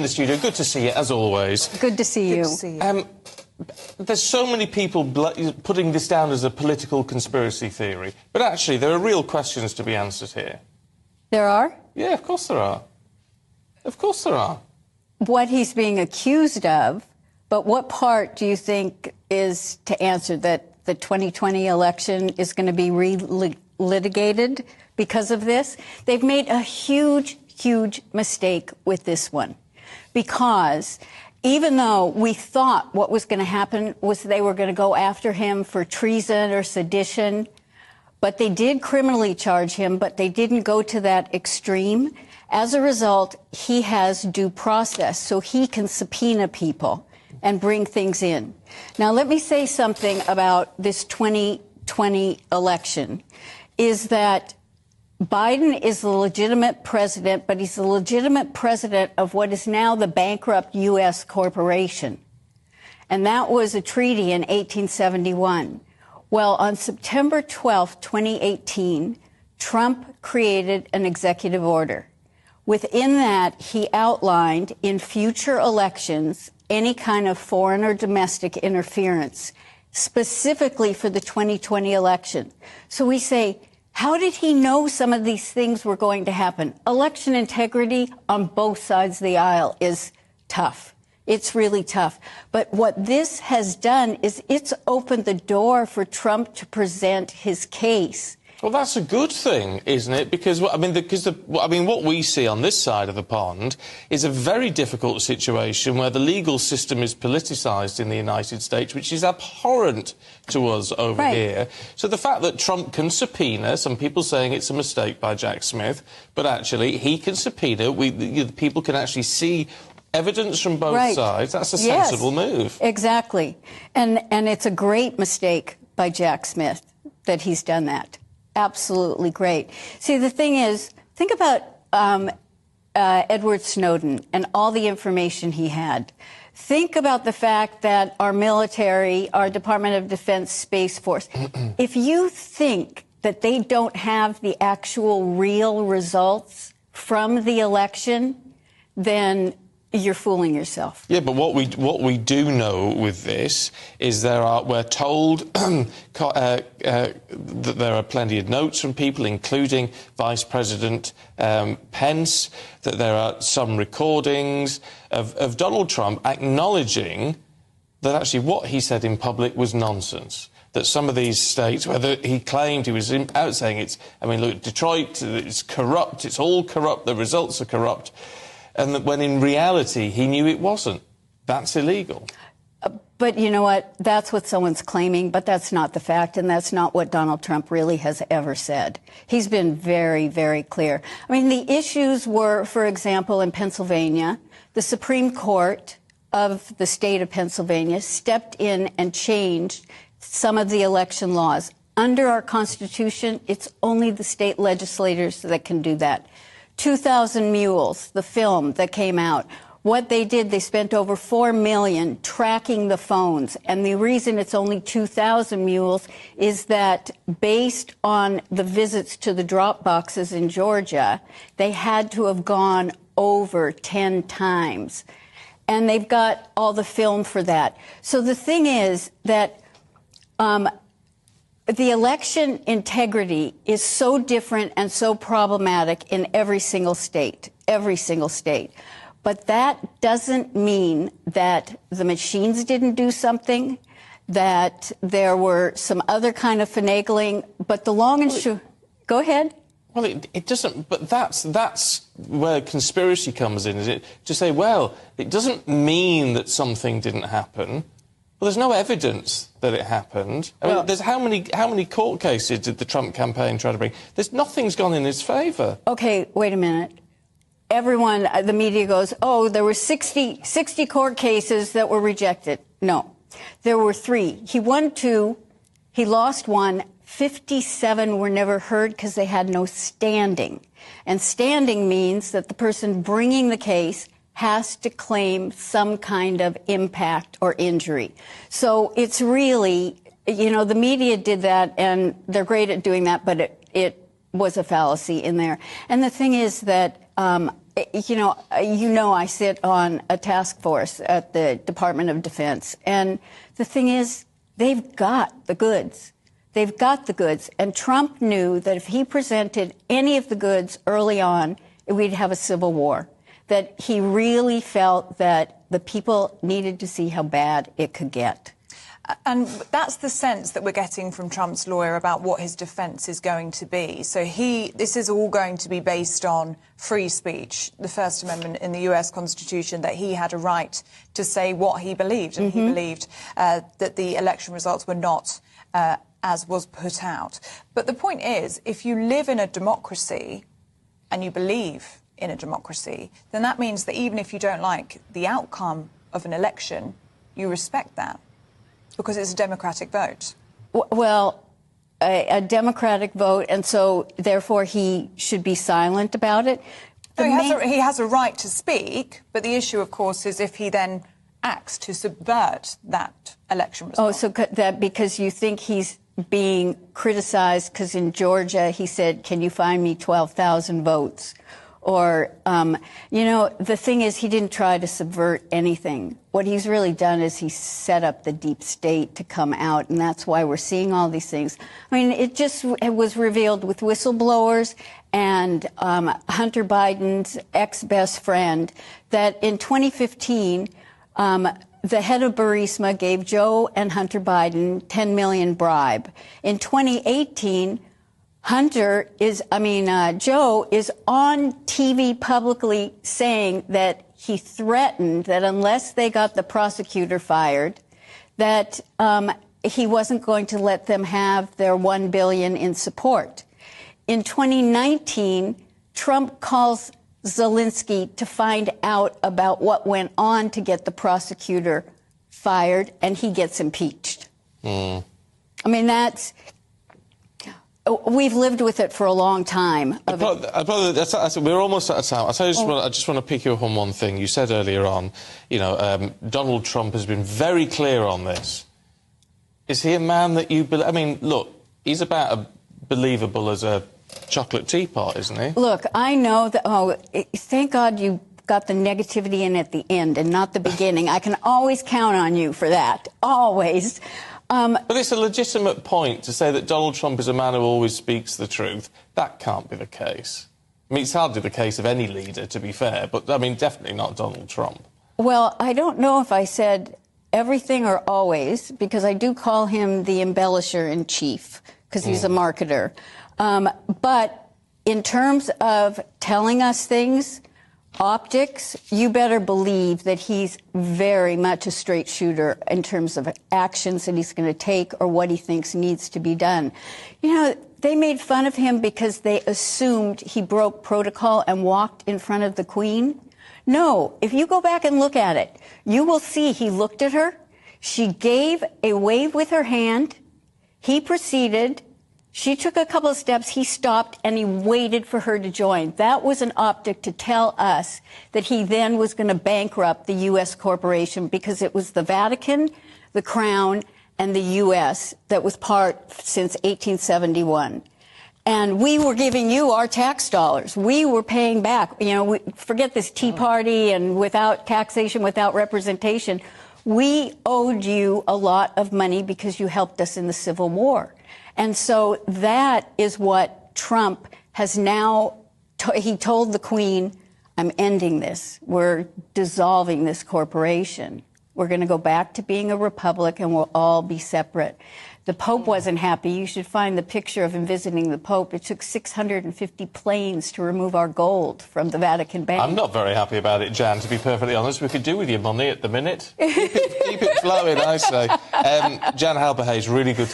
the studio. Good to see you, as always. Good to see you. Good to see you. There's so many people putting this down as a political conspiracy theory, but actually there are real questions to be answered here. There are? Yeah, of course there are. Of course there are. What he's being accused of, but what part do you think is to answer that the 2020 election is going to be litigated because of this? They've made a huge, huge mistake with this one, because even though we thought what was going to happen was they were going to go after him for treason or sedition, but they did criminally charge him, but they didn't go to that extreme. As a result, he has due process, so he can subpoena people and bring things in. Now, let me say something about this 2020 election, is that Biden is the legitimate president, but he's the legitimate president of what is now the bankrupt U.S. corporation. And that was a treaty in 1871. Well, on September 12, 2018, Trump created an executive order. Within that, he outlined in future elections any kind of foreign or domestic interference, specifically for the 2020 election. So we say, how did he know some of these things were going to happen? Election integrity on both sides of the aisle is tough. It's really tough. But what this has done is it's opened the door for Trump to present his case. Well, that's a good thing, isn't it? Because, what we see on this side of the pond is a very difficult situation where the legal system is politicised in the United States, which is abhorrent to us over here. So the fact that Trump can subpoena, some people saying it's a mistake by Jack Smith, but actually he can subpoena, people can actually see evidence from both sides. That's a sensible move. Exactly. And it's a great mistake by Jack Smith that he's done that. Absolutely great. See, the thing is, think about Edward Snowden and all the information he had. Think about the fact that our military, our Department of Defense Space Force, if you think that they don't have the actual real results from the election, then you're fooling yourself. Yeah, but what we do know with this is we're told that there are plenty of notes from people, including Vice President Pence, that there are some recordings of Donald Trump acknowledging that actually what he said in public was nonsense. That some of these states, whether he claimed he was out saying look, Detroit, it's corrupt, it's all corrupt, the results are corrupt. And that when in reality he knew it wasn't. That's illegal. But you know what? That's what someone's claiming, but that's not the fact, and that's not what Donald Trump really has ever said. He's been very, very clear. I mean, the issues were, for example, in Pennsylvania, the Supreme Court of the state of Pennsylvania stepped in and changed some of the election laws. Under our Constitution, it's only the state legislators that can do that. 2,000 Mules, the film that came out, what they did, they spent over $4 million tracking the phones. And the reason it's only 2,000 mules is that based on the visits to the drop boxes in Georgia, they had to have gone over 10 times. And they've got all the film for that. So the thing is that the election integrity is so different and so problematic in every single state. But that doesn't mean that the machines didn't do something, that there were some other kind of finagling. But the long and short... Go ahead. Well, it doesn't... But that's where conspiracy comes in, is it? To say, well, it doesn't mean that something didn't happen. Well, there's no evidence that it happened. I mean, there's how many court cases did the Trump campaign try to bring? Nothing's gone in his favour. Okay, wait a minute. Everyone, the media goes, oh, there were 60 court cases that were rejected. No, there were 3. He won 2, he lost 1, 57 were never heard because they had no standing. And standing means that the person bringing the case has to claim some kind of impact or injury. So it's really, the media did that, and they're great at doing that, but it was a fallacy in there. And the thing is that you know, I sit on a task force at the Department of Defense, and the thing is, they've got the goods. They've got the goods, and Trump knew that if he presented any of the goods early on, we'd have a civil war. That he really felt that the people needed to see how bad it could get. And that's the sense that we're getting from Trump's lawyer about what his defence is going to be. So this is all going to be based on free speech, the First Amendment in the US Constitution, that he had a right to say what he believed. And he believed that the election results were not as was put out. But the point is, if you live in a democracy and you believe in a democracy, then that means that even if you don't like the outcome of an election, you respect that. Because it's a democratic vote. Well, a democratic vote, and so therefore he should be silent about it. No, he has a right to speak, but the issue, of course, is if he then acts to subvert that election result. Oh, so that because you think he's being criticized because in Georgia he said, "Can you find me 12,000 votes?" Or, you know, the thing is, he didn't try to subvert anything. What he's really done is he set up the deep state to come out, and that's why we're seeing all these things. I mean, it was revealed with whistleblowers and Hunter Biden's ex-best friend that in 2015, the head of Burisma gave Joe and Hunter Biden $10 million bribe. In 2018, Joe is on TV publicly saying that he threatened that unless they got the prosecutor fired, that he wasn't going to let them have their $1 billion in support. In 2019, Trump calls Zelensky to find out about what went on to get the prosecutor fired, and he gets impeached. I mean, we've lived with it for a long time. We're almost out of time. I just want to pick you up on one thing. You said earlier on, Donald Trump has been very clear on this. Is he a man that you believe? I mean, look, he's about as believable as a chocolate teapot, isn't he? Look, I know that. Oh, thank God you got the negativity in at the end and not the beginning. I can always count on you for that. Always. But it's a legitimate point to say that Donald Trump is a man who always speaks the truth. That can't be the case. I mean, it's hardly the case of any leader, to be fair, but, I mean, definitely not Donald Trump. Well, I don't know if I said everything or always, because I do call him the embellisher-in-chief, because he's a marketer. But in terms of telling us things, optics, you better believe that he's very much a straight shooter in terms of actions that he's going to take or what he thinks needs to be done. You know, they made fun of him because they assumed he broke protocol and walked in front of the Queen. No, if you go back and look at it, you will see he looked at her. She gave a wave with her hand. He proceeded. She took a couple of steps, he stopped, and he waited for her to join. That was an optic to tell us that he then was going to bankrupt the U.S. corporation because it was the Vatican, the Crown, and the U.S. that was part since 1871. And we were giving you our tax dollars. We were paying back. You know, forget this Tea Party and without taxation, without representation. We owed you a lot of money because you helped us in the Civil War. And so that is what Trump has now, he told the Queen, I'm ending this. We're dissolving this corporation. We're going to go back to being a republic and we'll all be separate. The Pope wasn't happy. You should find the picture of him visiting the Pope. It took 650 planes to remove our gold from the Vatican Bank. I'm not very happy about it, Jan, to be perfectly honest. We could do with your money at the minute. Keep it flowing, I say. Jan Halberheyes, really good to see you.